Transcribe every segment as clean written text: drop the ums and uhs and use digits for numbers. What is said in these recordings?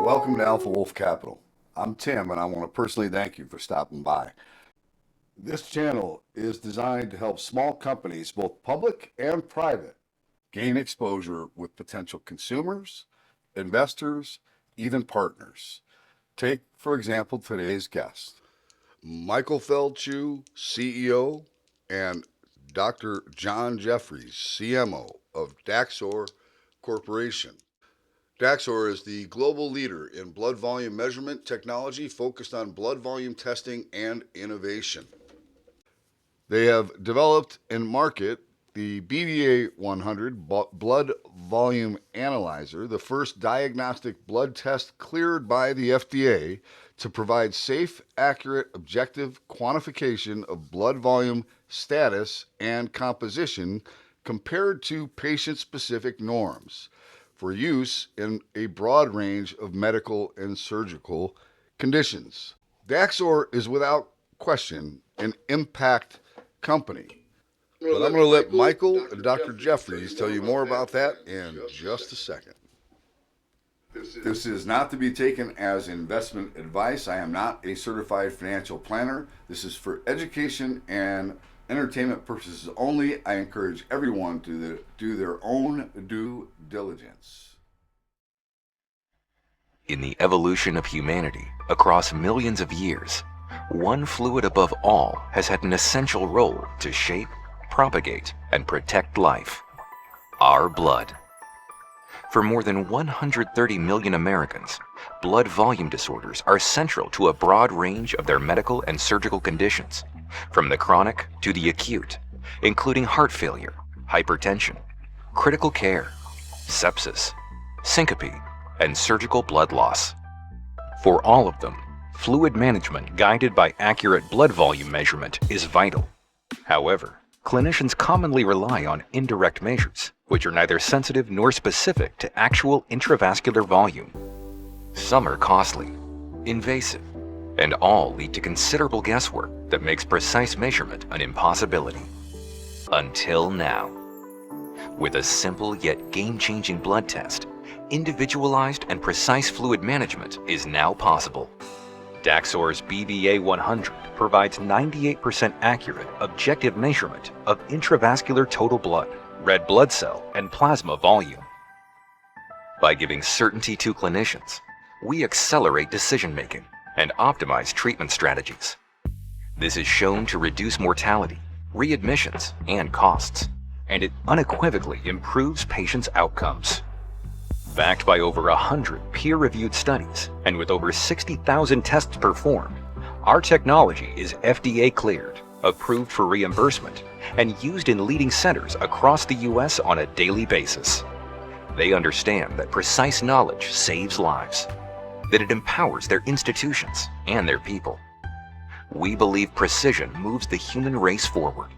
Welcome to Alpha Wolf Capital. I'm Tim, and I want to personally thank you for stopping by. This channel is designed to help small companies, both public and private, gain exposure with potential consumers, investors, even partners. Take, for example, today's guest, Michael Feldschuh, CEO, and Dr. John Jefferies, CMO of Daxor Corporation. Daxor is the global leader in blood volume measurement technology focused on blood volume testing and innovation. They have developed and market the BVA 100 blood volume analyzer, the first diagnostic blood test cleared by the FDA to provide safe, accurate, objective quantification of blood volume status and composition compared to patient-specific norms for use in a broad range of medical and surgical conditions. Daxor is without question an impact company. But I'm going to let Michael and Dr. Jefferies tell you more about that in just a second. This is not to be taken as investment advice. I am not a certified financial planner. This is for education and entertainment purposes only. I encourage everyone to do their own due diligence. In the evolution of humanity across millions of years, one fluid above all has had an essential role to shape, propagate, and protect life: our blood. For more than 130 million Americans, blood volume disorders are central to a broad range of their medical and surgical conditions, from the chronic to the acute, including heart failure, hypertension, critical care, sepsis, syncope, and surgical blood loss. For all of them, fluid management guided by accurate blood volume measurement is vital. However, clinicians commonly rely on indirect measures, which are neither sensitive nor specific to actual intravascular volume. Some are costly, invasive, and all lead to considerable guesswork that makes precise measurement an impossibility. Until now. With a simple yet game-changing blood test, individualized and precise fluid management is now possible. Daxor's BVA 100 provides 98% accurate, objective measurement of intravascular total blood, red blood cell, and plasma volume. By giving certainty to clinicians, we accelerate decision-making and optimize treatment strategies. This is shown to reduce mortality, readmissions, and costs, and it unequivocally improves patients' outcomes. Backed by over 100 peer-reviewed studies and with over 60,000 tests performed, our technology is FDA cleared, approved for reimbursement, and used in leading centers across the U.S. on a daily basis. They understand that precise knowledge saves lives, that it empowers their institutions and their people. We believe precision moves the human race forward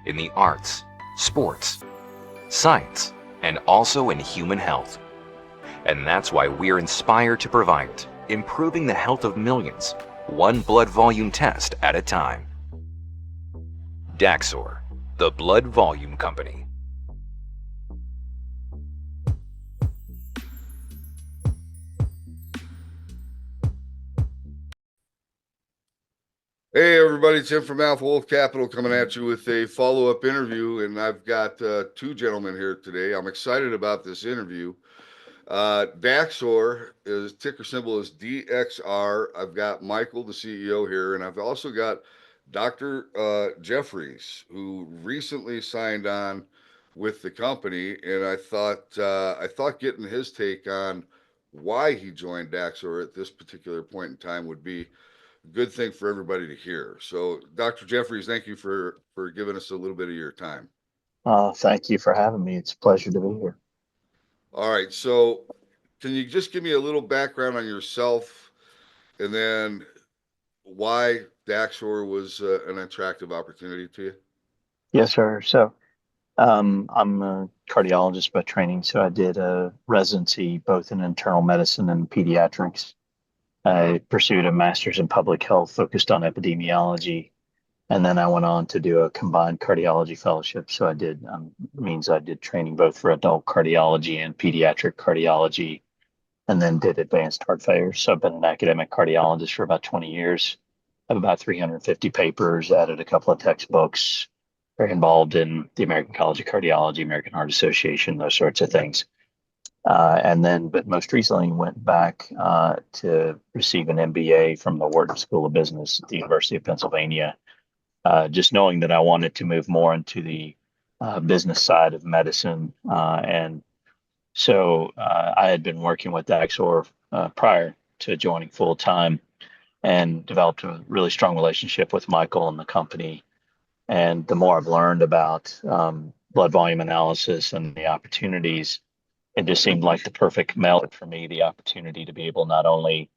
in the arts, sports, science, and also in human health. And that's why we're inspired to provide it, improving the health of millions, one blood volume test at a time. Daxor, the blood volume company. Hey everybody, Tim from Alpha Wolf Capital coming at you with a follow-up interview, and I've got two gentlemen here today. I'm excited about this interview. Daxor is ticker symbol is DXR. I've got Michael, the CEO here, and I've also got Dr. Jefferies, who recently signed on with the company, and I thought getting his take on why he joined Daxor at this particular point in time would be a good thing for everybody to hear. So, Dr. Jefferies, thank you for giving us a little bit of your time. Thank you for having me. It's a pleasure to be here. All right, so can you just give me a little background on yourself, and then why Daxor was an attractive opportunity to you? Yes, sir. So I'm a cardiologist by training, so I did a residency both in internal medicine and pediatrics. I pursued a master's in public health focused on epidemiology, and then I went on to do a combined cardiology fellowship. So I did training both for adult cardiology and pediatric cardiology and then did advanced heart failure. So I've been an academic cardiologist for about 20 years. I have about 350 papers, added a couple of textbooks, very involved in the American College of Cardiology, American Heart Association, those sorts of things. But most recently went back to receive an MBA from the Wharton School of Business at the University of Pennsylvania, just knowing that I wanted to move more into the business side of medicine. I had been working with Daxor prior to joining full time and developed a really strong relationship with Michael and the company. And the more I've learned about blood volume analysis and the opportunities, it just seemed like the perfect meld for me, the opportunity to be able not only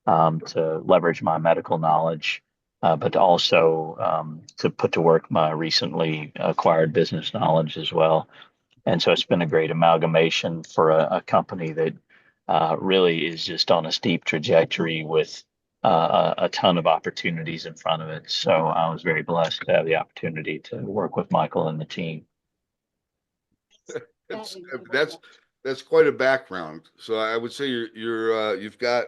to leverage my medical knowledge, but also to put to work my recently acquired business knowledge as well. And so it's been a great amalgamation for a company that really is just on a steep trajectory with a ton of opportunities in front of it. So I was very blessed to have the opportunity to work with Michael and the team. It's, that's quite a background. So I would say you've got,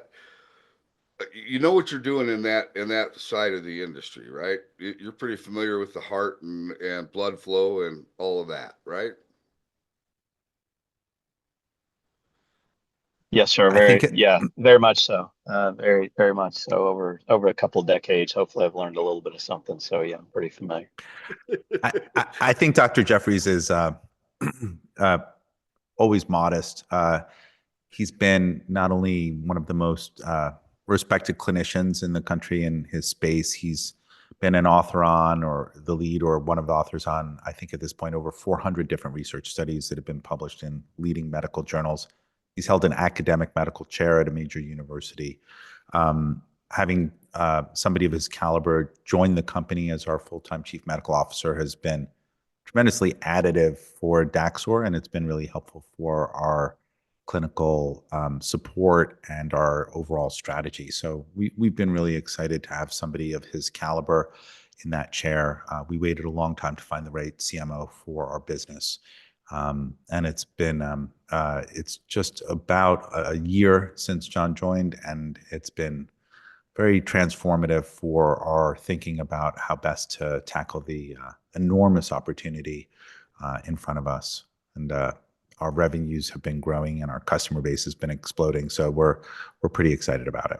you know what you're doing in that side of the industry, right? You're pretty familiar with the heart and blood flow and all of that, right? Yes, sir. Very much so. Very, very much so. Over a couple of decades, hopefully, I've learned a little bit of something. So yeah, I'm pretty familiar. I think Dr. Jefferies is always modest. He's been not only one of the most respected clinicians in the country in his space. He's been an author on, or the lead, or one of the authors on, I think at this point, over 400 different research studies that have been published in leading medical journals. He's held an academic medical chair at a major university. Having somebody of his caliber join the company as our full-time chief medical officer has been tremendously additive for Daxor, and it's been really helpful for our clinical support and our overall strategy. So we've been really excited to have somebody of his caliber in that chair. We waited a long time to find the right CMO for our business. And it's been, it's just about a year since John joined, and it's been very transformative for our thinking about how best to tackle the enormous opportunity in front of us. And our revenues have been growing and our customer base has been exploding. So we're pretty excited about it.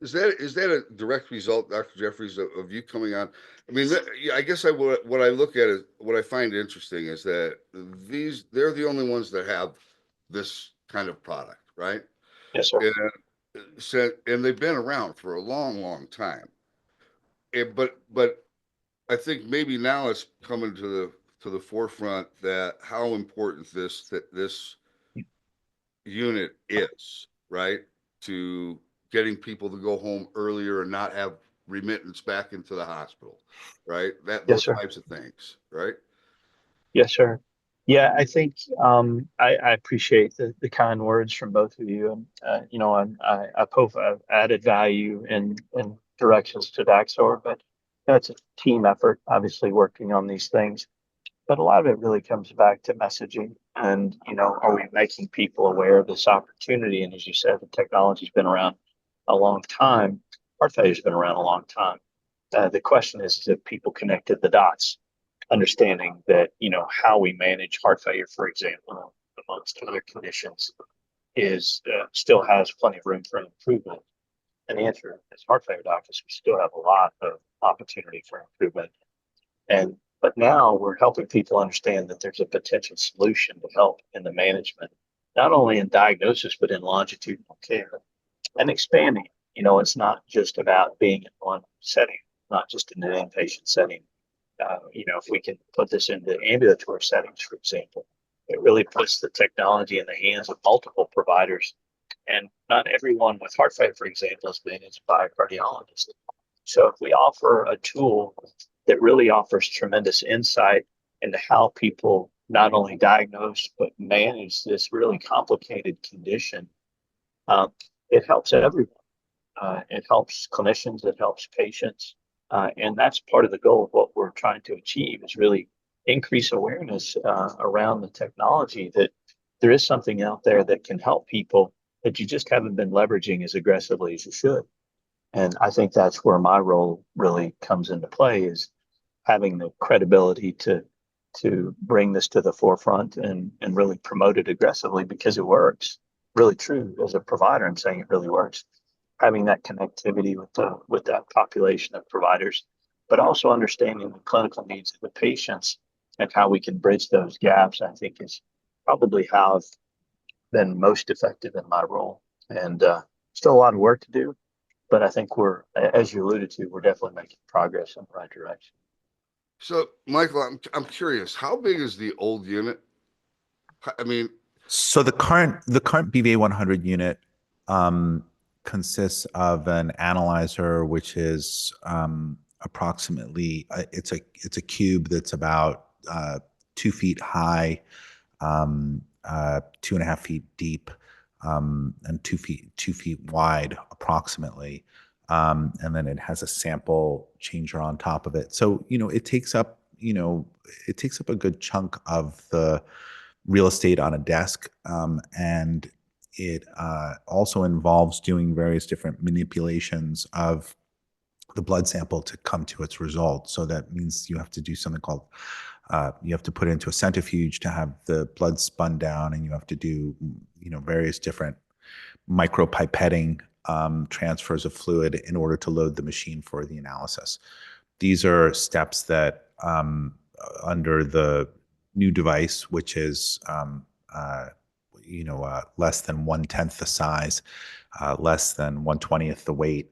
Is that a direct result, Dr. Jefferies, of you coming on? I mean, I guess what I look at is, what I find interesting is that they're the only ones that have this kind of product, right? Yes, sir. And they've been around for a long, long time. But I think maybe now it's coming to the forefront that how important this unit is, right? To getting people to go home earlier and not have remittance back into the hospital, right? Those types of things, right? Yes, sir. Yeah, I think I appreciate the kind words from both of you, and I hope I've added value in directions to Daxor, but it's a team effort, obviously working on these things. But a lot of it really comes back to messaging, and are we making people aware of this opportunity? And as you said, the technology's been around a long time. Heart failure's been around a long time. The question is if people connected the dots, understanding that how we manage heart failure, for example, amongst other conditions, is still has plenty of room for improvement. And the answer, as heart failure doctors, we still have a lot of opportunity for improvement. But now we're helping people understand that there's a potential solution to help in the management, not only in diagnosis but in longitudinal care, and expanding. It's not just about being in one setting, not just in an inpatient setting. If we can put this into ambulatory settings, for example, it really puts the technology in the hands of multiple providers. And not everyone with heart failure, for example, is managed by a cardiologist. So if we offer a tool that really offers tremendous insight into how people not only diagnose but manage this really complicated condition, it helps everyone. It helps clinicians, it helps patients. And that's part of the goal of what we're trying to achieve, is really increase awareness around the technology, that there is something out there that can help people that you just haven't been leveraging as aggressively as you should. And I think that's where my role really comes into play, is having the credibility to bring this to the forefront and really promote it aggressively, because it works. Really true. As a provider, I'm saying it really works. Having that connectivity with that population of providers, but also understanding the clinical needs of the patients and how we can bridge those gaps, I think is probably how I've been most effective in my role. And still a lot of work to do, but I think we're, as you alluded to, we're definitely making progress in the right direction. So, Michael, I'm curious, how big is the old unit? I mean, So the current BVA 100 unit consists of an analyzer, which is approximately it's a cube that's about 2 feet high, 2.5 feet deep, and 2 feet wide approximately. And then it has a sample changer on top of it. So, it takes up a good chunk of the real estate on a desk. And it also involves doing various different manipulations of the blood sample to come to its result. So that means you have to do something called, you have to put it into a centrifuge to have the blood spun down, and you have to do, various different micropipetting transfers of fluid in order to load the machine for the analysis. These are steps that under the new device, which is less than 1/10 the size, less than 1/20th the weight,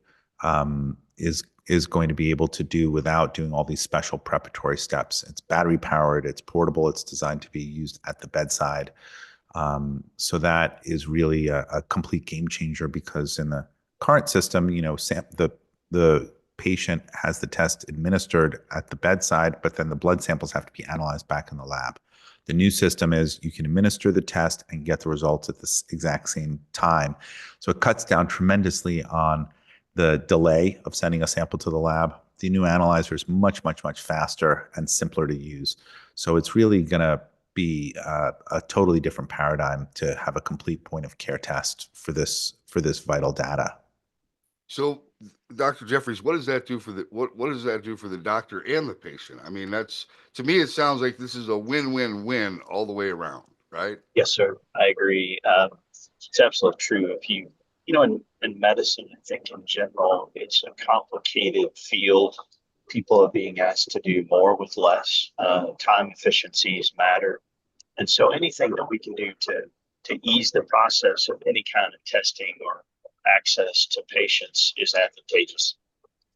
is going to be able to do without doing all these special preparatory steps. It's battery powered, it's portable, it's designed to be used at the bedside. So that is really a complete game changer, because in the current system, the patient has the test administered at the bedside, but then the blood samples have to be analyzed back in the lab. The new system is you can administer the test and get the results at the exact same time. So it cuts down tremendously on the delay of sending a sample to the lab. The new analyzer is much, much, much faster and simpler to use. So it's really going to be a totally different paradigm to have a complete point of care test for this vital data. so Dr. Jefferies, what does that do for what does that do for the doctor and the patient? I mean, to me, it sounds like this is a win-win-win all the way around, right? Yes, sir. I agree. It's absolutely true. If in medicine, I think in general, it's a complicated field. People are being asked to do more with less. Time efficiencies matter. And so anything that we can do to ease the process of any kind of testing or access to patients is advantageous.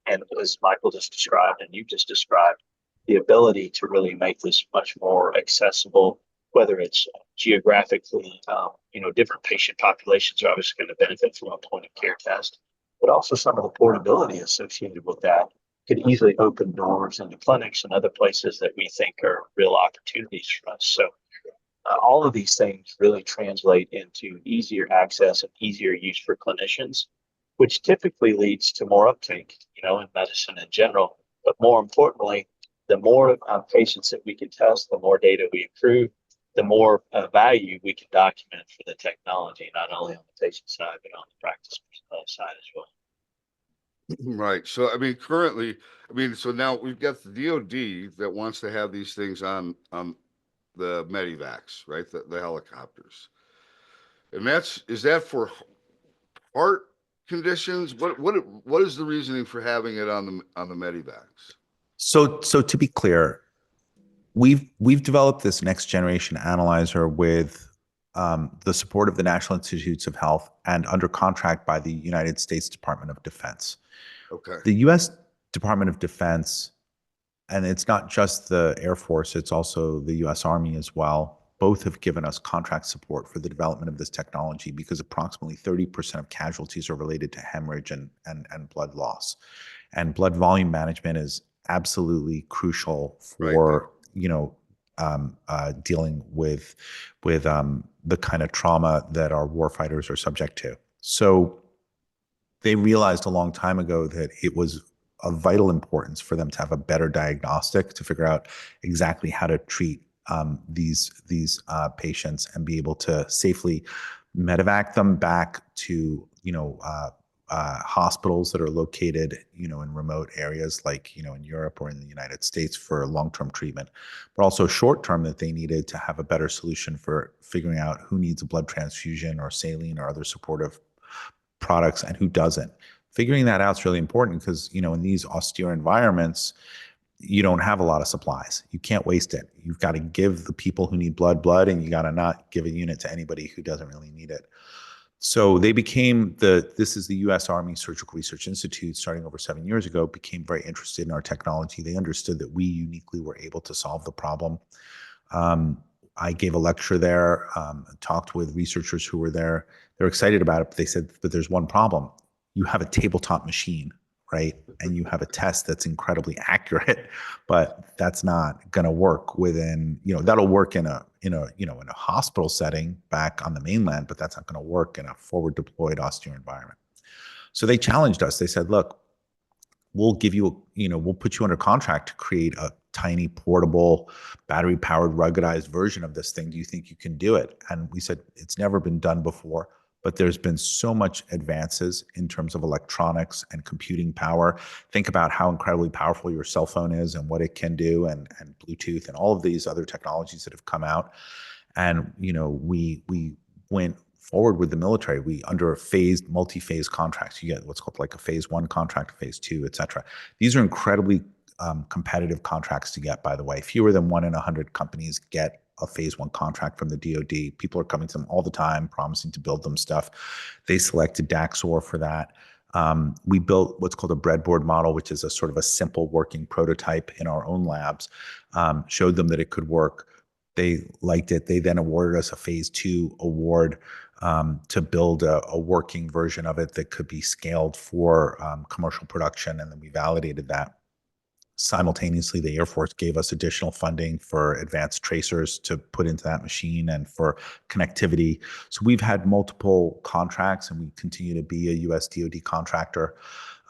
And as Michael just described, and you just described, the ability to really make this much more accessible, whether it's geographically, different patient populations are obviously going to benefit from a point of care test, but also some of the portability associated with that could easily open doors into clinics and other places that we think are real opportunities for us. So all of these things really translate into easier access and easier use for clinicians, which typically leads to more uptake, in medicine in general. But more importantly, the more patients that we can test, the more data we accrue, the more value we can document for the technology, not only on the patient side, but on the practice side as well. Right. So, I mean, so now we've got the DoD that wants to have these things on the Medivacs, right? The helicopters. And is that for heart conditions? What is the reasoning for having it on the Medivacs? So to be clear, we've developed this next generation analyzer with the support of the National Institutes of Health and under contract by the United States Department of Defense. Okay. The U.S. Department of Defense, and it's not just the Air Force, it's also the U.S. Army as well, both have given us contract support for the development of this technology, because approximately 30% of casualties are related to hemorrhage and blood loss. And blood volume management is absolutely crucial for, dealing with the kind of trauma that our warfighters are subject to. So they realized a long time ago that it was of vital importance for them to have a better diagnostic to figure out exactly how to treat these patients and be able to safely medevac them back to, hospitals that are located, in remote areas like, in Europe or in the United States for long-term treatment, but also short-term that they needed to have a better solution for figuring out who needs a blood transfusion or saline or other supportive products and who doesn't. Figuring that out is really important because, in these austere environments, you don't have a lot of supplies. You can't waste it. You've got to give the people who need blood, and you got to not give a unit to anybody who doesn't really need it. So they became this is the U.S. Army Surgical Research Institute, starting over 7 years ago, became very interested in our technology. They understood that we uniquely were able to solve the problem. I gave a lecture there, talked with researchers who were there. They're excited about it, but they said, but there's one problem. You have a tabletop machine, right? And you have a test that's incredibly accurate, but that's not going to work within, that'll work in a hospital setting back on the mainland, but that's not going to work in a forward deployed austere environment. So they challenged us. They said, look, we'll give you, we'll put you under contract to create a tiny portable battery powered ruggedized version of this thing. Do you think you can do it? And we said, it's never been done before, but there's been so much advances in terms of electronics and computing power. Think about how incredibly powerful your cell phone is and what it can do, and Bluetooth and all of these other technologies that have come out. And, we went forward with the military. We under a phased, multi-phase contracts. You get what's called like a phase 1 contract, phase 2, et cetera. These are incredibly competitive contracts to get, by the way. Fewer than 1 in 100 companies get a phase 1 contract from the DoD. People are coming to them all the time, promising to build them stuff. They selected Daxor for that. We built what's called a breadboard model, which is a sort of a simple working prototype in our own labs, showed them that it could work. They liked it. They then awarded us a phase 2 award to build a working version of it that could be scaled for commercial production. And then we validated that. Simultaneously, the Air Force gave us additional funding for advanced tracers to put into that machine and for connectivity. So we've had multiple contracts, and we continue to be a US DoD contractor.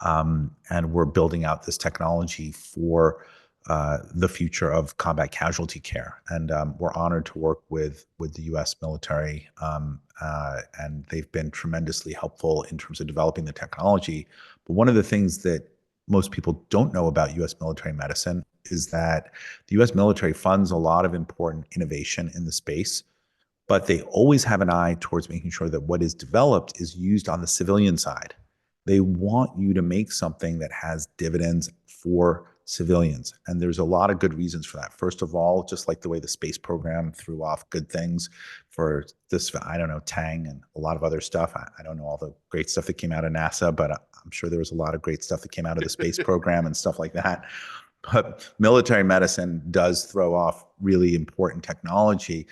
And we're building out this technology for the future of combat casualty care. And we're honored to work with the US military. And they've been tremendously helpful in terms of developing the technology. But one of the things that most people don't know about US military medicine is that the US military funds a lot of important innovation in the space, but they always have an eye towards making sure that what is developed is used on the civilian side. They want you to make something that has dividends for civilians. And there's a lot of good reasons for that. First of all, just like the way the space program threw off good things for this, I don't know, Tang and a lot of other stuff. I don't know all the great stuff that came out of NASA, but I'm sure there was a lot of great stuff that came out of the space program and stuff like that. But military medicine does throw off really important technology.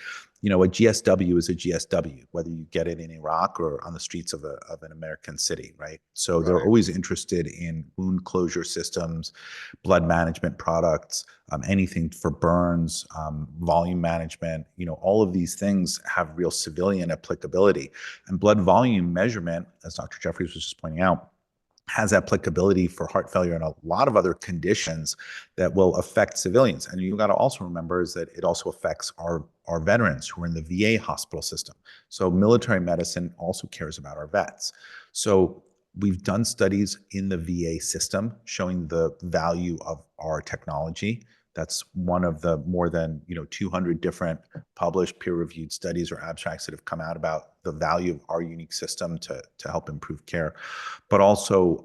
A GSW is a GSW, whether you get it in Iraq or on the streets of an American city, right? So they're always interested in wound closure systems, blood management products, anything for burns, volume management. All of these things have real civilian applicability. And blood volume measurement, as Dr. Jefferies was just pointing out, has applicability for heart failure and a lot of other conditions that will affect civilians. And you've got to also remember is that it also affects our veterans who are in the VA hospital system. So military medicine also cares about our vets. So we've done studies in the VA system showing the value of our technology. That's one of the more than 200 different published peer-reviewed studies or abstracts that have come out about the value of our unique system to help improve care. But also,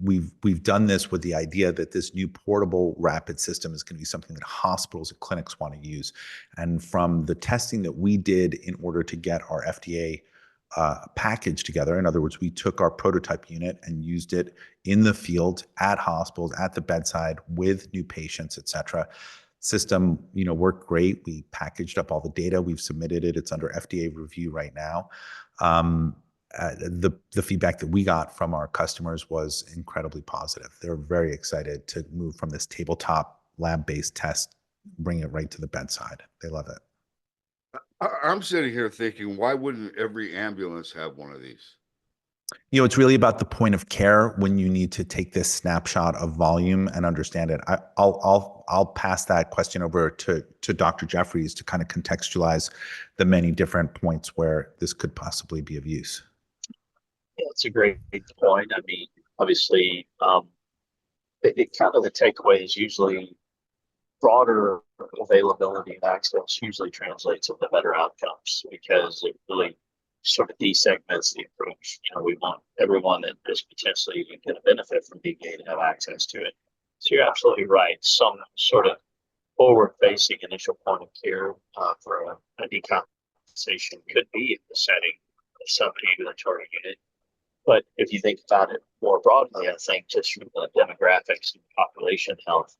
we've done this with the idea that this new portable rapid system is going to be something that hospitals and clinics want to use. And from the testing that we did in order to get our FDA package together. In other words, we took our prototype unit and used it in the field at hospitals, at the bedside with new patients, et cetera. System, worked great. We packaged up all the data. We've submitted it. It's under FDA review right now. The feedback that we got from our customers was incredibly positive. They're very excited to move from this tabletop lab-based test, bring it right to the bedside. They love it. I'm sitting here thinking, why wouldn't every ambulance have one of these? It's really about the point of care when you need to take this snapshot of volume and understand it. I'll pass that question over to Dr. Jefferies to kind of contextualize the many different points where this could possibly be of use. Yeah, that's a great point. I mean, obviously, it kind of the takeaway is usually broader availability and access usually translates into better outcomes because it really sort of desegments the approach. We want everyone that is potentially going to benefit from BPA to have access to it. So you're absolutely right. Some sort of forward-facing initial point of care for a decompensation could be in the setting of some ambulatory unit. But if you think about it more broadly, I think just from the demographics and population health,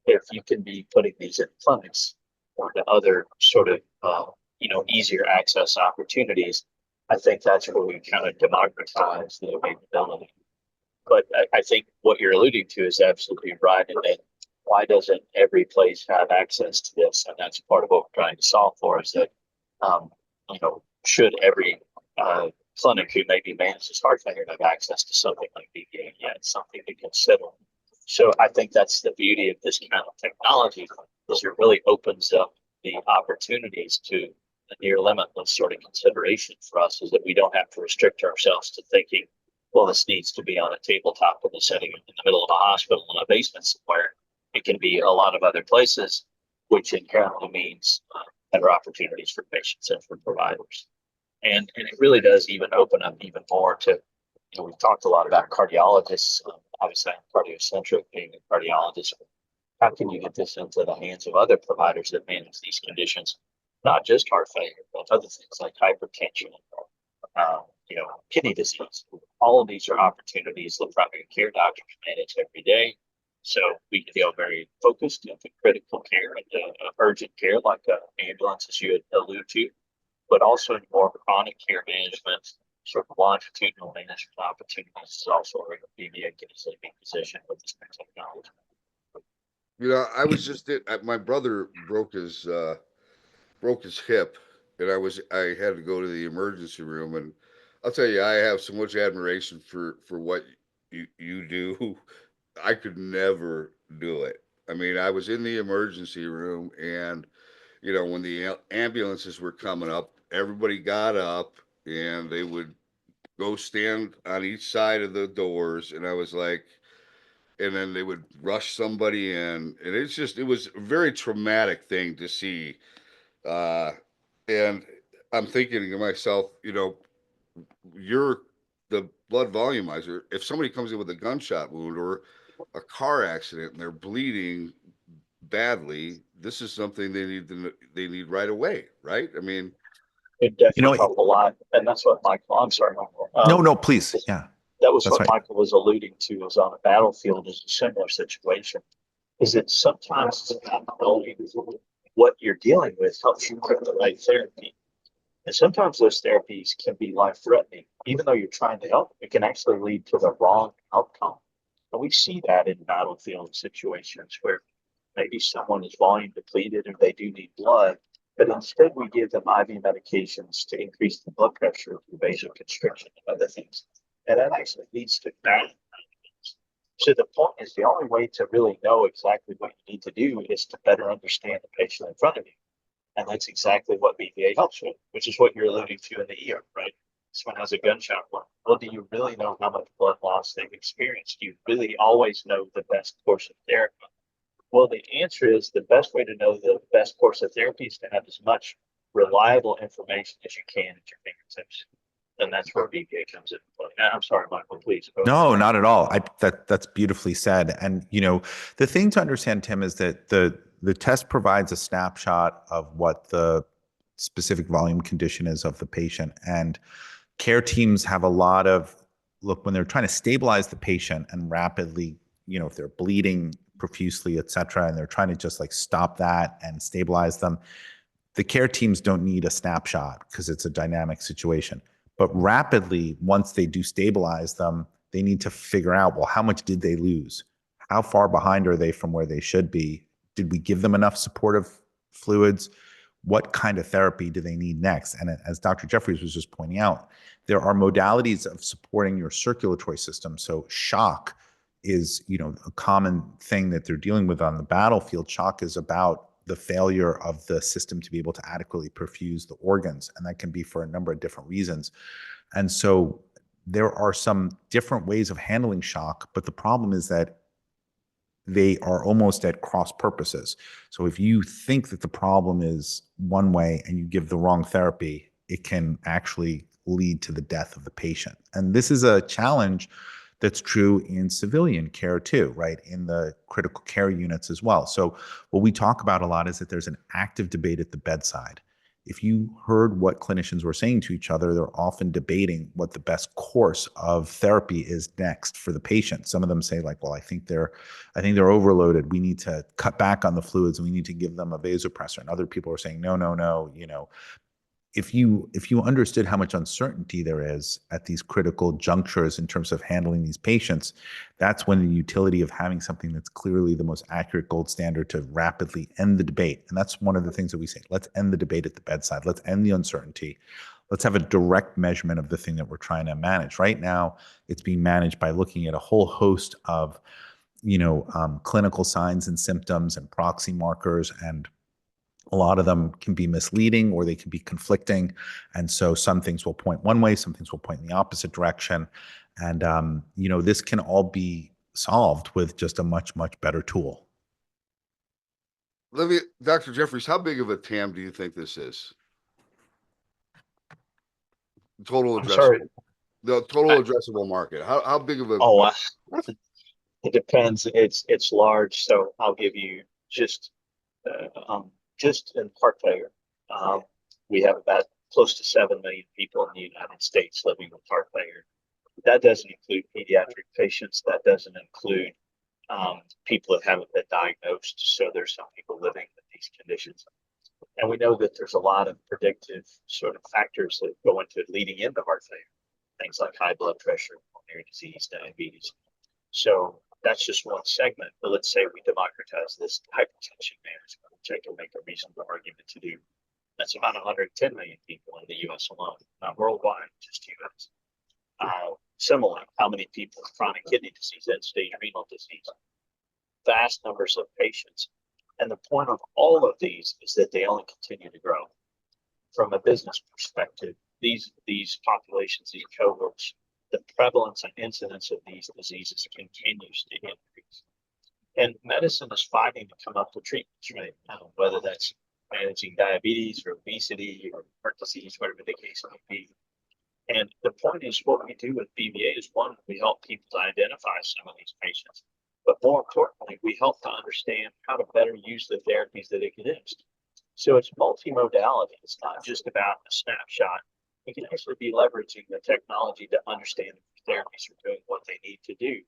if you can be putting these in clinics or the other sort of easier access opportunities, I think that's where we kind of democratize the availability. But I think what you're alluding to is absolutely right. And then why doesn't every place have access to this? And that's part of what we're trying to solve for is that, should every clinic who maybe manages heart failure have access to something like BPA? Yeah, it's something to consider. So I think that's the beauty of this kind of technology is it really opens up the opportunities to a near limitless sort of consideration for us is that we don't have to restrict ourselves to thinking, well, this needs to be on a tabletop in the setting in the middle of a hospital in a basement somewhere. It can be a lot of other places, which inherently means better opportunities for patients and for providers. And it really does even open up even more to, we've talked a lot about cardiologists, obviously I'm cardiocentric being a cardiologist. How can you get this into the hands of other providers that manage these conditions? Not just heart failure, but other things like hypertension, kidney disease. All of these are opportunities that primary care doctors manage every day. So we can feel very focused into critical care and urgent care, like ambulance, as you had alluded to, but also in more chronic care management, sort of longitudinal management opportunities is also where BPA can easily be positioned with this technology. I was just my brother broke his hip, and I had to go to the emergency room, and I'll tell you, I have so much admiration for what you do. I could never do it. I mean, I was in the emergency room, and when the ambulances were coming up, everybody got up and they would go stand on each side of the doors, and I was like, and then they would rush somebody in, and it was a very traumatic thing to see. Uh, and I'm thinking to myself, you're the blood volumizer. If somebody comes in with a gunshot wound or a car accident and they're bleeding badly, this is something they need right away, right? I mean, it definitely helped a lot, and that's what Michael. I'm sorry, Michael. No, please. Yeah, that was that's what right. Michael was alluding to. Is on a battlefield is a similar situation. Is that sometimes knowing what you're dealing with helps you pick the right therapy. And sometimes those therapies can be life-threatening. Even though you're trying to help, it can actually lead to the wrong outcome. And we see that in battlefield situations where maybe someone is volume depleted or they do need blood, but instead we give them IV medications to increase the blood pressure through vasoconstriction and other things. And that actually leads to bad. So the point is the only way to really know exactly what you need to do is to better understand the patient in front of you. And that's exactly what BPA helps with, which is what you're alluding to in the ER, right? Someone has a gunshot wound. Well, do you really know how much blood loss they've experienced? Do you really always know the best course of therapy? Well, the answer is the best way to know the best course of therapy is to have as much reliable information as you can at your fingertips. And that's where BPA comes into play. I'm sorry, Michael, please. No, not at all. That's beautifully said. And the thing to understand, Tim, is that the test provides a snapshot of what the specific volume condition is of the patient. And care teams have a lot of look when they're trying to stabilize the patient and rapidly, if they're bleeding profusely, et cetera, and they're trying to just like stop that and stabilize them. The care teams don't need a snapshot because it's a dynamic situation. But rapidly, once they do stabilize them, they need to figure out, well, how much did they lose? How far behind are they from where they should be? Did we give them enough supportive fluids? what kind of therapy do they need next? And as Dr. Jefferies was just pointing out, there are modalities of supporting your circulatory system. So shock is, a common thing that they're dealing with on the battlefield. Shock is about the failure of the system to be able to adequately perfuse the organs, and that can be for a number of different reasons. And so there are some different ways of handling shock, but the problem is that they are almost at cross purposes. So if you think that the problem is one way and you give the wrong therapy, it can actually lead to the death of the patient. And this is a challenge that's true in civilian care too, right? In the critical care units as well. So what we talk about a lot is that there's an active debate at the bedside. If you heard what clinicians were saying to each other, they're often debating what the best course of therapy is next for the patient. Some of them say like, well, I think they're overloaded. We need to cut back on the fluids and we need to give them a vasopressor. And other people are saying, no, if you understood how much uncertainty there is at these critical junctures in terms of handling these patients, that's when the utility of having something that's clearly the most accurate gold standard to rapidly end the debate. And that's one of the things that we say, let's end the debate at the bedside. Let's end the uncertainty. Let's have a direct measurement of the thing that we're trying to manage. Right now, it's being managed by looking at a whole host of, clinical signs and symptoms and proxy markers, and a lot of them can be misleading or they can be conflicting. And so some things will point one way, some things will point in the opposite direction. And, this can all be solved with just a much, much better tool. Dr. Jefferies, how big of a TAM do you think this is? Total I'm sorry. addressable. The total addressable market. How big of a? Oh, it depends. It's large. So I'll give you just in heart failure. We have about close to 7 million people in the United States living with heart failure. That doesn't include pediatric patients. That doesn't include people that haven't been diagnosed. So there's some people living with these conditions. And we know that there's a lot of predictive sort of factors that go into leading into heart failure. Things like high blood pressure, pulmonary disease, diabetes. So that's just one segment. But let's say we democratize this hypertension management, which I can make a reasonable argument to do. That's about 110 million people in the U.S. alone, not worldwide, just U.S. Similarly, how many people with chronic kidney disease, end-stage renal disease, vast numbers of patients. And the point of all of these is that they only continue to grow. From a business perspective, these populations, these cohorts, the prevalence and incidence of these diseases continues to increase. And medicine is fighting to come up with treatments, right? Whether that's managing diabetes or obesity or heart disease, whatever the case may be. And the point is, what we do with BVA is, one, we help people to identify some of these patients. But more importantly, we help to understand how to better use the therapies that exist. So it's multimodality. It's not just about a snapshot. You can actually be leveraging the technology to understand if therapies are doing what they need to do.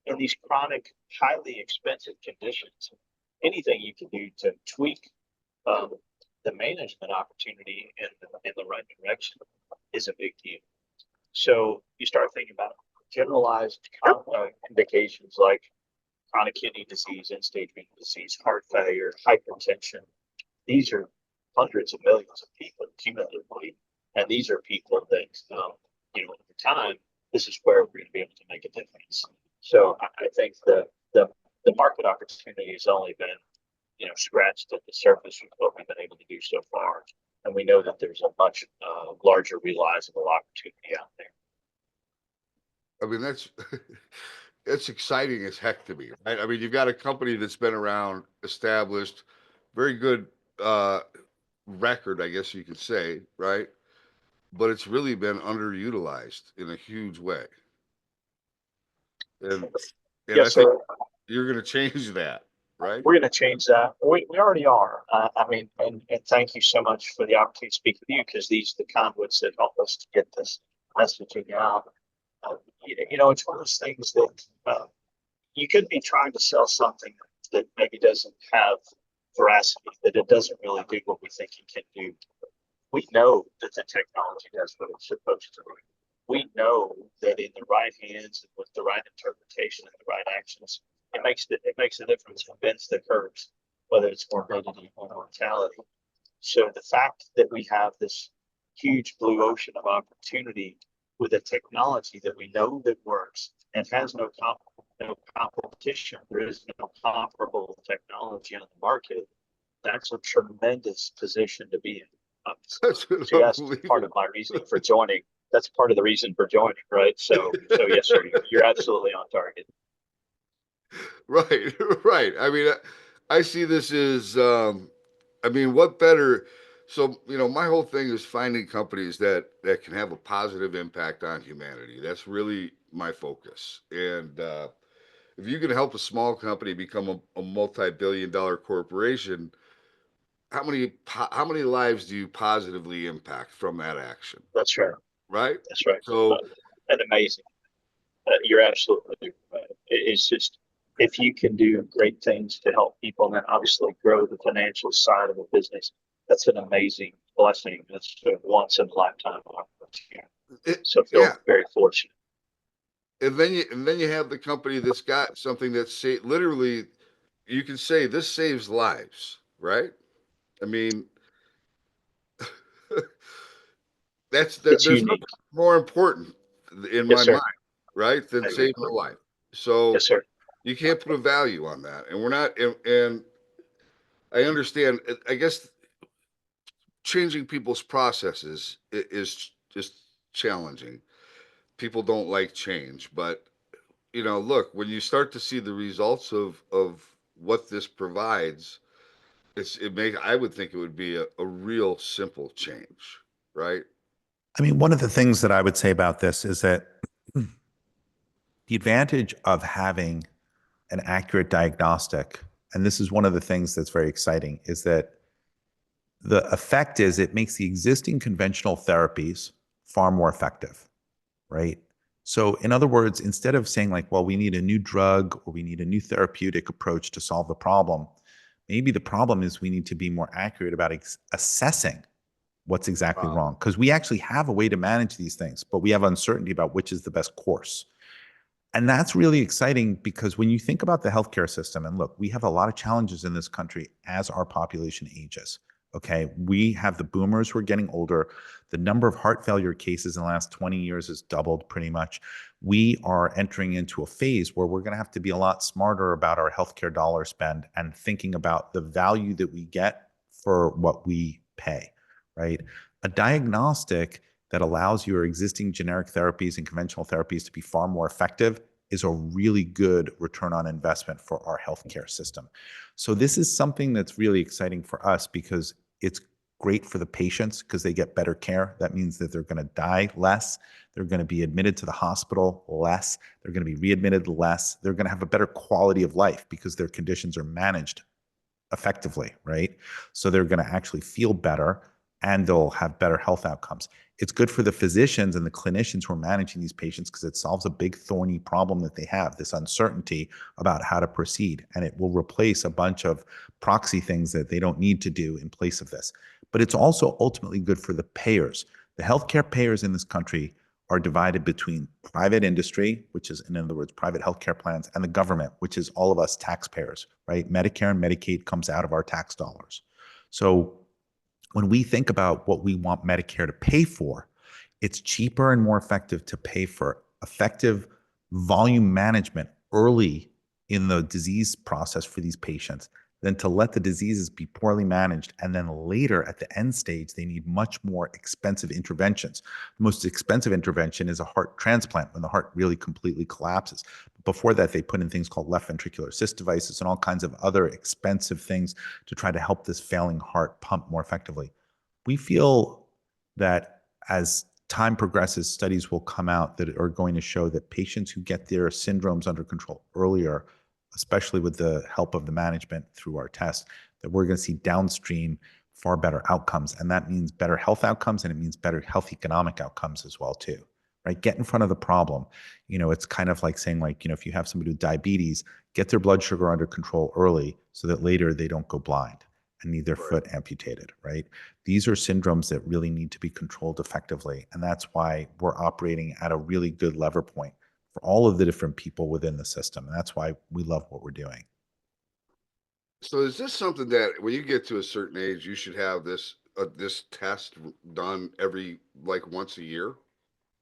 In these chronic, highly expensive conditions, anything you can do to tweak the management opportunity in the right direction is a big deal. So you start thinking about generalized indications like chronic kidney disease, end-stage renal disease, heart failure, hypertension. These are hundreds of millions of people cumulatively, and these are people that, over time, this is where we're going to be able to make a difference. So I think the market opportunity has only been, scratched at the surface with what we've been able to do so far, and we know that there's a much larger realizable opportunity out there. I mean, it's exciting as heck to me, right? I mean, you've got a company that's been around, established, very good record, I guess you could say, right? But it's really been underutilized in a huge way. And Yes, I think sir. you're going to change that, right? We're going to change that. We already are. And thank you so much for the opportunity to speak with you, because these are the conduits that help us to get this messaging out. It's one of those things that you could be trying to sell something that maybe doesn't have veracity, that it doesn't really do what we think it can do. We know that the technology does what it's supposed to do. We know that in the right hands and with the right interpretation and the right actions, it makes a difference and bends the curves, whether it's morbidity or mortality. So the fact that we have this huge blue ocean of opportunity with a technology that we know that works and has no competition, there is no comparable technology on the market. That's a tremendous position to be in. That's So yes, part of unbelievable. my reasoning for joining. That's part of the reason for joining, right? So yes, sir, you're absolutely on target. Right, right. I mean, I see this as, I mean, what better? So, my whole thing is finding companies that can have a positive impact on humanity. That's really my focus. And if you can help a small company become a multi-billion-dollar corporation, how many lives do you positively impact from that action? That's right. Right. That's right. So, And amazing. You're absolutely right. It's just if you can do great things to help people and then obviously grow the financial side of a business, that's an amazing blessing. That's a once in a lifetime opportunity. So I yeah. feel very fortunate. And then you have the company that's got something that's literally, you can say this saves lives, right? I mean, It's there's unique. nothing more important in Yes, my sir. mind, right, than I agree. saving a life. So Yes, sir. you can't put a value on that, and we're not. And I understand. I guess changing people's processes is just challenging. People don't like change, but look, when you start to see the results of what this provides, I would think it would be a real simple change, right? I mean, one of the things that I would say about this is that the advantage of having an accurate diagnostic, and this is one of the things that's very exciting, is that the effect is it makes the existing conventional therapies far more effective, right? So, in other words, instead of saying, like, well, we need a new drug or we need a new therapeutic approach to solve the problem, maybe the problem is we need to be more accurate about assessing what's exactly Wow. wrong. Because we actually have a way to manage these things, but we have uncertainty about which is the best course. And that's really exciting because when you think about the healthcare system, and look, we have a lot of challenges in this country as our population ages. Okay. We have the boomers who are getting older. The number of heart failure cases in the last 20 years has doubled pretty much. We are entering into a phase where we're going to have to be a lot smarter about our healthcare dollar spend and thinking about the value that we get for what we pay, right? A diagnostic that allows your existing generic therapies and conventional therapies to be far more effective is a really good return on investment for our healthcare system. So this is something that's really exciting for us because it's great for the patients because they get better care. That means that they're going to die less. They're going to be admitted to the hospital less. They're going to be readmitted less. They're going to have a better quality of life because their conditions are managed effectively, right? So they're going to actually feel better and they'll have better health outcomes. It's good for the physicians and the clinicians who are managing these patients because it solves a big thorny problem that they have, this uncertainty about how to proceed. And it will replace a bunch of proxy things that they don't need to do in place of this. But it's also ultimately good for the payers. The healthcare payers in this country are divided between private industry, which is, in other words, private healthcare plans, and the government, which is all of us taxpayers, right? Medicare and Medicaid comes out of our tax dollars. So when we think about what we want Medicare to pay for, it's cheaper and more effective to pay for effective volume management early in the disease process for these patients than to let the diseases be poorly managed. And then later at the end stage, they need much more expensive interventions. The most expensive intervention is a heart transplant when the heart really completely collapses. Before that, they put in things called left ventricular assist devices and all kinds of other expensive things to try to help this failing heart pump more effectively. We feel that as time progresses, studies will come out that are going to show that patients who get their syndromes under control earlier, especially with the help of the management through our tests, that we're going to see downstream far better outcomes. And that means better health outcomes and it means better health economic outcomes as well too, right? Get in front of the problem. It's kind of like saying, like, if you have somebody with diabetes, get their blood sugar under control early so that later they don't go blind and need their foot amputated, right? These are syndromes that really need to be controlled effectively. And that's why we're operating at a really good lever point for all of the different people within the system. And that's why we love what we're doing. So is this something that when you get to a certain age, you should have this this test done every, like, once a year?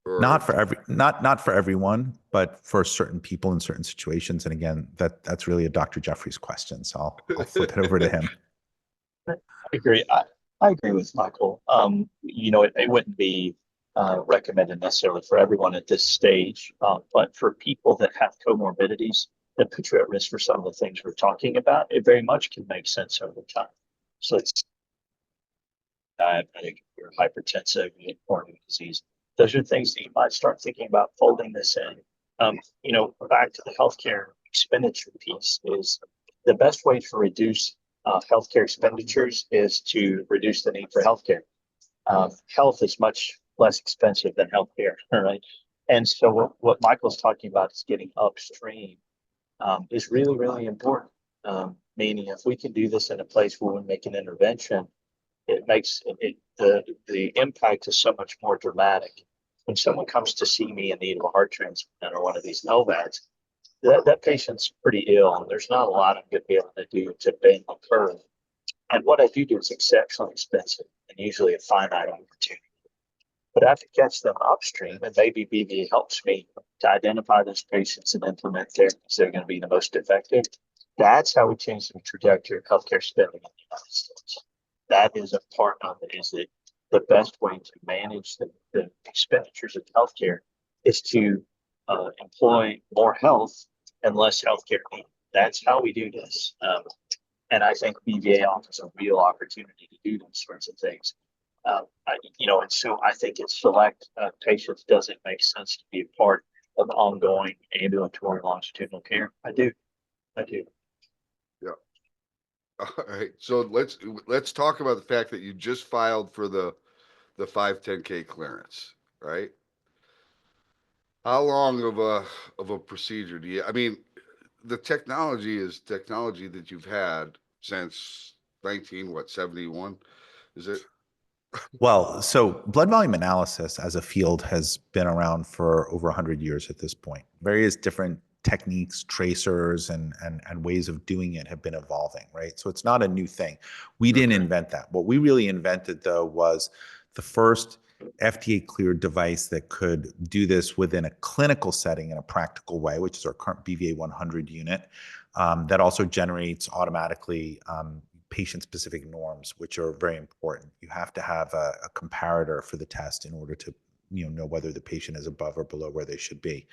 Not Or, for not for everyone, but for certain people in certain situations. And again, that's really a Dr. Jefferies question. So I'll flip it over to him. I agree. I agree with Michael. It wouldn't be recommended necessarily for everyone at this stage, but for people that have comorbidities that put you at risk for some of the things we're talking about, it very much can make sense over time. So it's diabetic or hypertensive or disease. Those are things that you might start thinking about folding this in. Back to the healthcare expenditure piece is the best way to reduce healthcare expenditures is to reduce the need for healthcare. Health is much less expensive than healthcare, right? And so what Michael's talking about is getting upstream is really, really important. Meaning if we can do this in a place where we make an intervention, it makes the impact is so much more dramatic. When someone comes to see me in need of a heart transplant or one of these LVADs, that patient's pretty ill, and there's not a lot I'm going to be able to do to bend the curve. And what I do is exceptionally expensive and usually a finite opportunity. But I have to catch them upstream, and maybe BVA helps me to identify those patients and implement therapies that are going to be the most effective. That's how we change the trajectory of healthcare spending in the United States. That is a part of it, is that the best way to manage the expenditures of healthcare is to employ more health and less healthcare need. That's how we do this. And I think BVA offers a real opportunity to do those sorts of things. And so I think in select patients, does it make sense to be a part of ongoing ambulatory longitudinal care? I do. yeah. All right. So let's talk about the fact that you just filed for the 510(k) clearance, right? How long of a procedure do you, I mean, the technology is technology that you've had since 71? Is it? Well, so blood volume analysis as a field has been around for over 100 years at this point. Various different techniques, tracers, and ways of doing it have been evolving, right? So it's not a new thing. We didn't invent that. What we really invented, though, was the first FDA cleared device that could do this within a clinical setting in a practical way, which is our current BVA 100 unit, that also generates automatically patient-specific norms, which are very important. You have to have a comparator for the test in order to know whether the patient is above or below where they should be.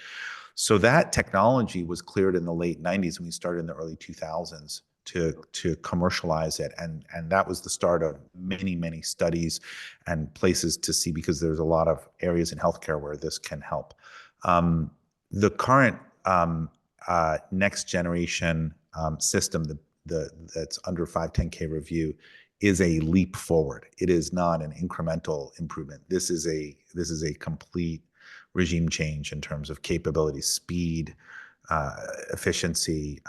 So that technology was cleared in the late 90s, and we started in the early 2000s to commercialize it. And that was the start of many studies and places to see, because there's a lot of areas in healthcare where this can help. The current next generation system, that's under 510(k) review, is a leap forward. It is not an incremental improvement. This is a complete regime change in terms of capability, speed, efficiency,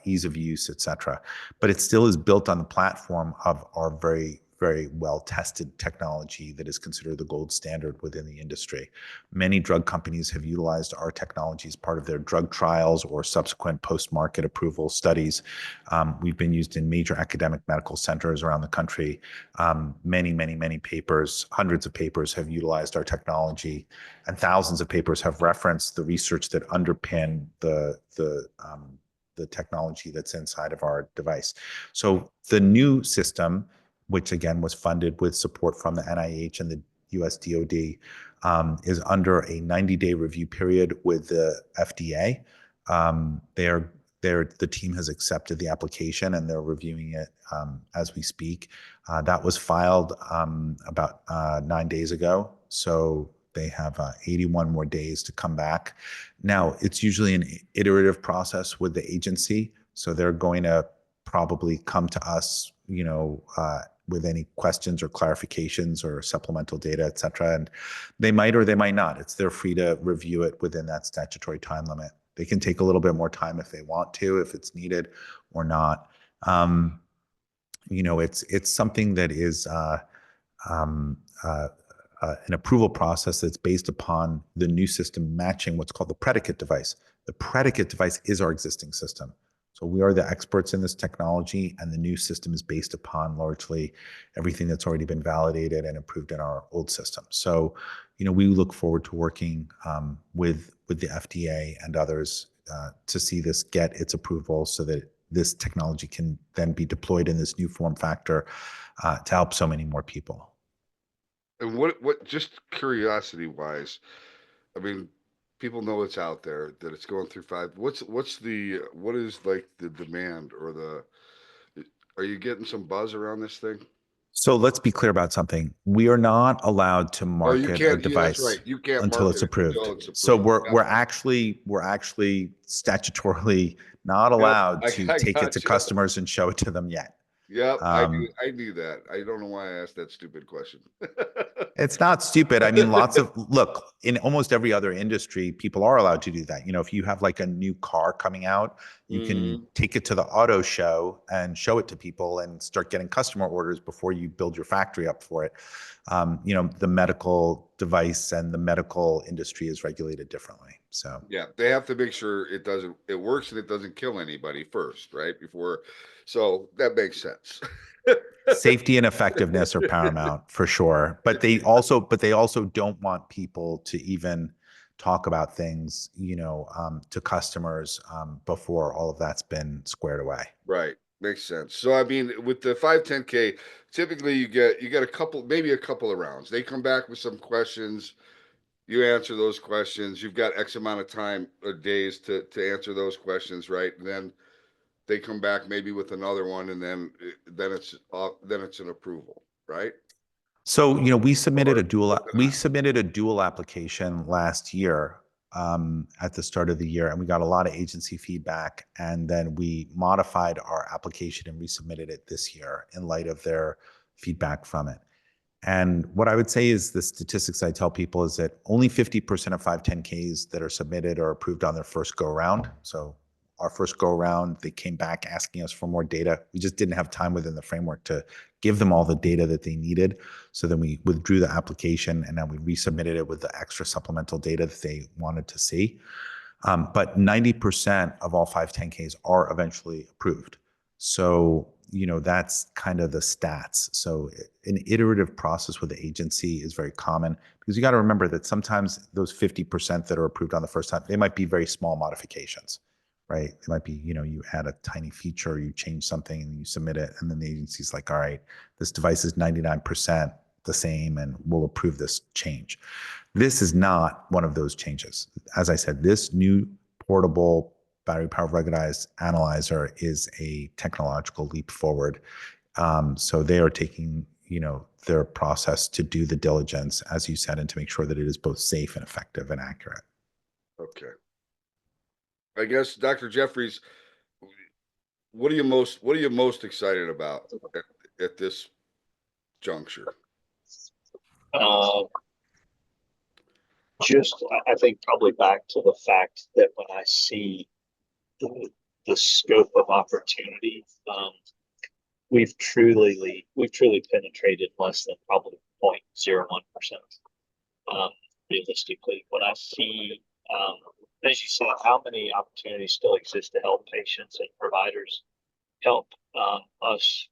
ease of use, et cetera. But it still is built on the platform of our very, very well-tested technology that is considered the gold standard within the industry. Many drug companies have utilized our technology as part of their drug trials or subsequent post-market approval studies. We've been used in major academic medical centers around the country. Many papers, hundreds of papers have utilized our technology, and thousands of papers have referenced the research that underpin the technology that's inside of our device. So the new system, which again was funded with support from the NIH and the US DoD, is under a 90-day review period with the FDA. The team has accepted the application, and they're reviewing it as we speak. That was filed about 9 days ago. So they have 81 more days to come back. Now, it's usually an iterative process with the agency. So they're going to probably come to us, with any questions or clarifications or supplemental data, et cetera. And they might or they might not. They're free to review it within that statutory time limit. They can take a little bit more time if they want to, if it's needed or not. It's something that is an approval process that's based upon the new system matching what's called the predicate device. The predicate device is our existing system. So we are the experts in this technology, and the new system is based upon largely everything that's already been validated and approved in our old system. So, we look forward to working with the FDA and others to see this get its approval so that this technology can then be deployed in this new form factor to help so many more people. And what just curiosity wise, I mean, people know it's out there, that it's going through five. What is like the demand or are you getting some buzz around this thing? So let's be clear about something. We are not allowed to Oh, you market a can't. Yeah, that's device right. You can't until market it's it approved. until it's So approved. we're actually statutorily not Yep, allowed to I take it to got you. customers and show it to them yet. Yep, Um, I knew that. I don't know why I asked that stupid question. It's not stupid. I mean, look, in almost every other industry, people are allowed to do that. If you have like a new car coming out, you can Mhm. take it to the auto show and show it to people and start getting customer orders before you build your factory up for it. The medical device and the medical industry is regulated differently. So Yeah, they have to make sure it works and it doesn't kill anybody first, right? So that makes sense. safety and effectiveness are paramount for sure, but they also don't want people to even talk about things to customers before all of that's been squared away. Right. Makes sense. So I mean, with the 510K, typically you get maybe a couple of rounds. They come back with some questions. You answer those questions. You've got X amount of time or days to answer those questions, right? And then they come back maybe with another one, and then it's an approval, right? So, we submitted Or a dual something we else. submitted a dual application last year at the start of the year, and we got a lot of agency feedback. And then we modified our application and resubmitted it this year in light of their feedback from it. And what I would say is the statistics I tell people is that only 50% of 510Ks that are submitted are approved on their first go around. So our first go around, they came back asking us for more data. We just didn't have time within the framework to give them all the data that they needed. So then we withdrew the application, and then we resubmitted it with the extra supplemental data that they wanted to see. But 90% of all 510Ks are eventually approved. So, that's kind of the stats. So an iterative process with the agency is very common, because you got to remember that sometimes those 50% that are approved on the first time, they might be very small modifications, right? It might be, you add a tiny feature, you change something and you submit it. And then the agency's like, all right, this device is 99% the same and we'll approve this change. This is not one of those changes. As I said, this new portable battery powered ruggedized analyzer is a technological leap forward. So they are taking, their process to do the diligence, as you said, and to make sure that it is both safe and effective and accurate. Okay. I guess Dr. Jefferies, what are you most excited about at this juncture? Uh, I think probably back to the fact that when I see the scope of opportunity, we've truly penetrated less than probably 0.01%. Realistically, when I see, as you said, how many opportunities still exist to help patients and providers help us,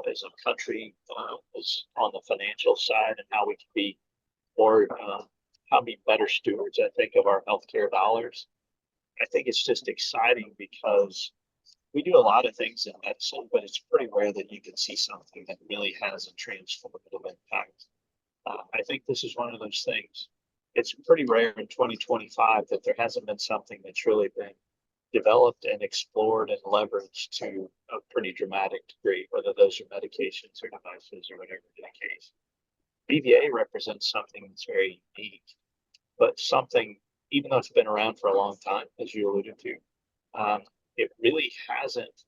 as a country, as on the financial side, and how we can be more, how be better stewards, I think, of our healthcare dollars. I think it's just exciting because we do a lot of things in medicine, but it's pretty rare that you can see something that really has a transformative impact. I think this is one of those things. It's pretty rare in 2025 that there hasn't been something that's really been developed and explored and leveraged to a pretty dramatic degree, whether those are medications or devices or whatever the case. BVA represents something that's very unique, but something, even though it's been around for a long time, as you alluded to, it really hasn't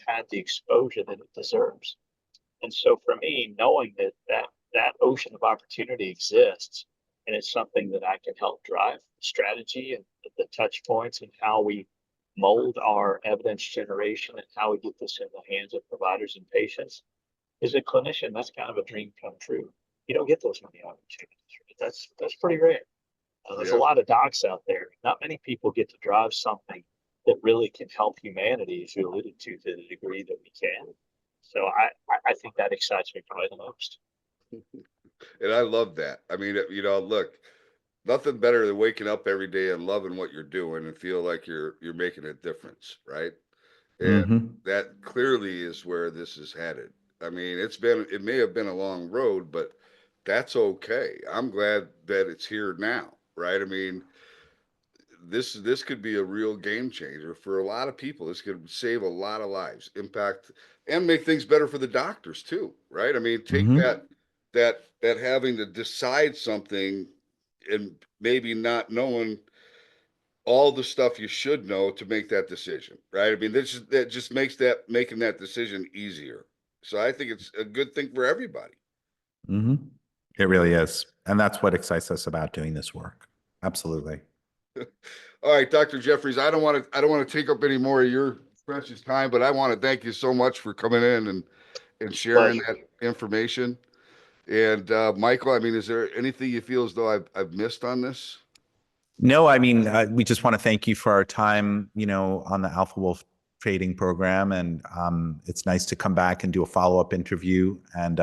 had the exposure that it deserves. And so for me, knowing that ocean of opportunity exists, and it's something that I can help drive strategy and the touch points and how we mold our evidence generation and how we get this in the hands of providers and patients, as a clinician, that's kind of a dream come true. You don't get those many opportunities. Right? That's pretty rare. There's a Yeah. lot of docs out there. Not many people get to drive something that really can help humanity, as you alluded to the degree that we can. So I think that excites me probably the most. And I love that. I mean, look, nothing better than waking up every day and loving what you're doing and feel like you're making a difference, right? And Hmm. that clearly is where this is headed. I mean, it may have been a long road, but that's okay. I'm glad that it's here now, right? I mean, this could be a real game changer for a lot of people. This could save a lot of lives, impact, and make things better for the doctors too, right? I mean, take Hmm. that having to decide something and maybe not knowing all the stuff you should know to make that decision, right? I mean, that just makes making that decision easier. So I think it's a good thing for everybody. Hmm. It really is. And that's what excites us about doing this work. Absolutely. All right, Dr. Jefferies, I don't want to take up any more of your precious time, but I want to thank you so much for coming in and sharing Pleasure. that information. And Michael, I mean, is there anything you feel as though I've missed on this? No, I mean, we just want to thank you for our time, on the Alpha Wolf trading program. And it's nice to come back and do a follow-up interview. And,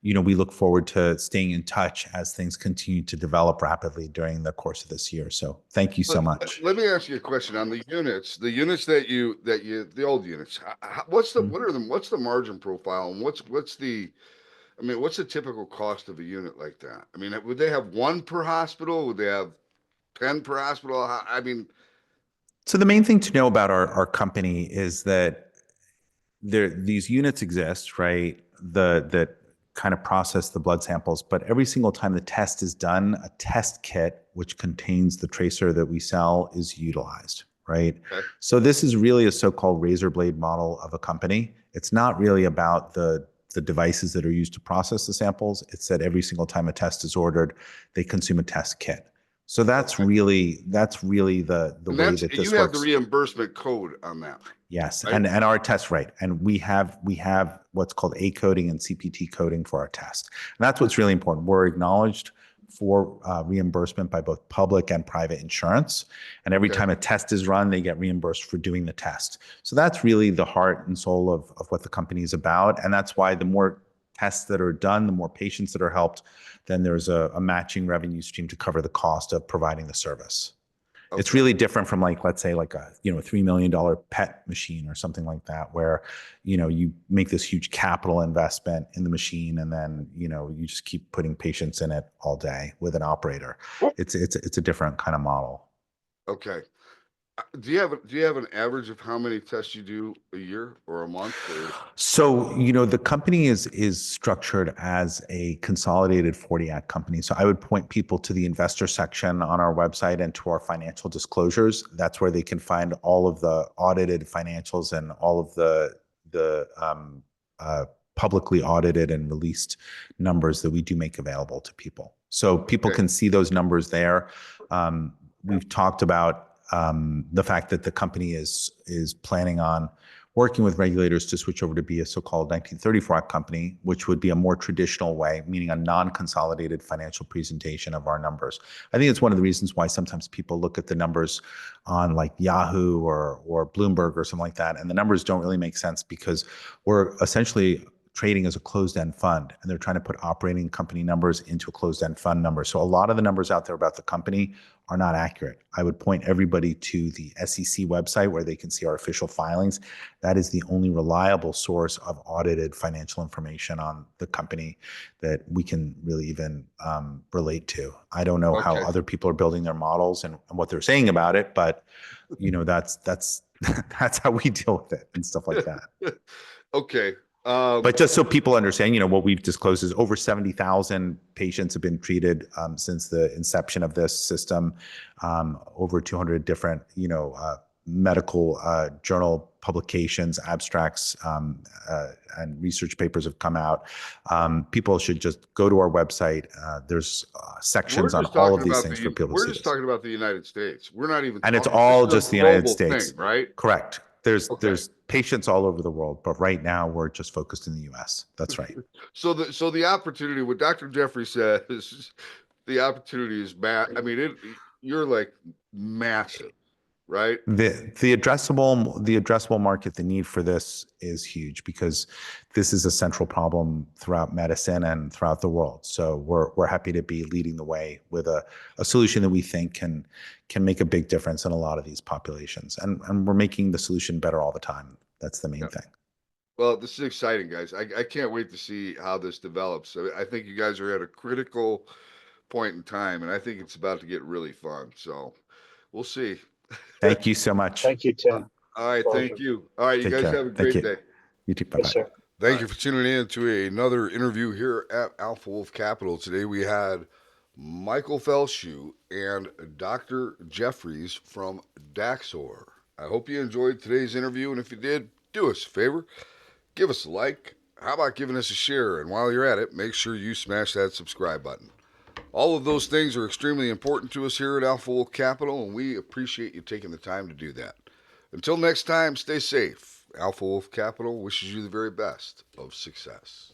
we look forward to staying in touch as things continue to develop rapidly during the course of this year. So thank you so much. Let me ask you a question on the units the old units. What's the margin profile and what's the typical cost of a unit like that? I mean, would they have one per hospital? Would they have 10 per hospital? I mean, So the main thing to know about our company is that these units exist, right? That kind of process the blood samples, but every single time the test is done, a test kit, which contains the tracer that we sell, is utilized, right? okay. So this is really a so-called razor blade model of a company. It's not really about the devices that are used to process the samples. It's that every single time a test is ordered, they consume a test kit. So that's really the And way that's that you this have the works. reimbursement code on that, Yes, right? and our test, right, and we have what's called A coding and CPT coding for our test, and that's what's really important. We're acknowledged for reimbursement by both public and private insurance, and every Okay. time a test is run, they get reimbursed for doing the test. So that's really the heart and soul of what the company is about, and that's why the more tests that are done, the more patients that are helped, then there's a matching revenue stream to cover the cost of providing the service. It's Okay. really different from let's say a $3 million PET machine or something like that, where you make this huge capital investment in the machine and then you just keep putting patients in it all day with an operator. It's a different kind of model. Okay. Do you have an average of how many tests you do a year or a month or So, the company is structured as a consolidated 40 Act company. So I would point people to the investor section on our website and to our financial disclosures. That's where they can find all of the audited financials and all of the publicly audited and released numbers that we do make available to people. So people okay. can see those numbers there. We've talked about the fact that the company is planning on working with regulators to switch over to be a so-called 1934 Act company, which would be a more traditional way, meaning a non-consolidated financial presentation of our numbers. I think it's one of the reasons why sometimes people look at the numbers on like Yahoo or Bloomberg or something like that, and the numbers don't really make sense because we're essentially trading as a closed-end fund, and they're trying to put operating company numbers into a closed-end fund number. So a lot of the numbers out there about the company are not accurate. I would point everybody to the SEC website where they can see our official filings. That is the only reliable source of audited financial information on the company that we can really even relate to. I don't know how Okay. other people are building their models and what they're saying about it, but that's that's how we deal with it and stuff like that. Okay. But just so people understand, what we've disclosed is over 70,000 patients have been treated since the inception of this system. Over 200 different, medical journal publications, abstracts, and research papers have come out. People should just go to our website. There's sections on all of these things for people to We're see just this. talking about the United States. We're not even And it's talking, this all is a just the United global States. thing, right? Correct. Okay. There's patients all over the world, but right now we're just focused in the US. That's right. So the opportunity, what Dr. Jeffrey said is the opportunity is I mean, you're like massive. right? The addressable market, the need for this is huge because this is a central problem throughout medicine and throughout the world. So we're happy to be leading the way with a solution that we think can make a big difference in a lot of these populations. And we're making the solution better all the time. That's the main Yeah. thing. Well, this is exciting, guys. I can't wait to see how this develops. I think you guys are at a critical point in time, and I think it's about to get really fun. So we'll see. Thank you so much. Thank you, Tim. All right, Pleasure. thank you. All right, you Take guys care. have a Thank great you. day. You too. Yes, Bye-bye. sir. Thank you for tuning in to another interview here at Alpha Wolf Capital. Today we had Michael Feldschuh and Dr. Jefferies from Daxor. I hope you enjoyed today's interview, and if you did, do us a favor, give us a like. How about giving us a share? And while you're at it, make sure you smash that subscribe button. All of those things are extremely important to us here at Alpha Wolf Capital, and we appreciate you taking the time to do that. Until next time, stay safe. Alpha Wolf Capital wishes you the very best of success.